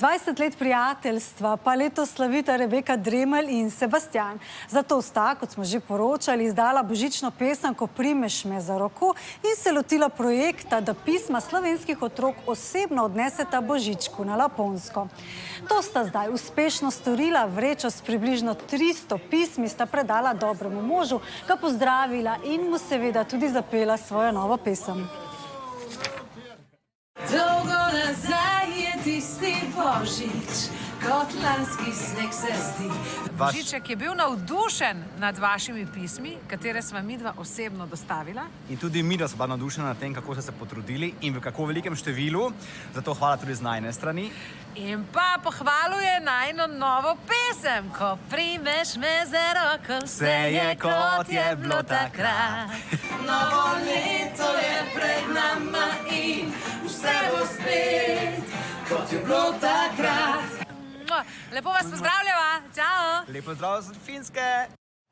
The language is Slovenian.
20 let prijateljstva pa letos slavita Rebeka Dremelj in Sebastian. Zato sta, kot smo že poročali, izdala božično pesem Ko primeš me za roko in se lotila projekta, da pisma slovenskih otrok osebno odneseta božičku na Laponsko. To sta zdaj uspešno storila, vrečo s približno 300 pismi sta predala dobremu možu, ga pozdravila in mu seveda tudi zapela svojo novo pesem. Dolgo nazaj je tisti božič, kot lanski sneg se zdi. Božiček je bil navdušen nad vašimi pismi, katere sva midva osebno dostavila. In tudi midva sva navdušena nad tem, kako ste se potrudili in v kako velikem številu. Zato hvala tudi z najine strani. In pa pohvaluje najino novo pesem. Ko primeš me za roko, vse je kot je bilo takrat. Novo leto je pred nama in vse bo spet, kot je bilo takrat. Lepo vas pozdravljava. Čau. Lep pozdrav z Finske.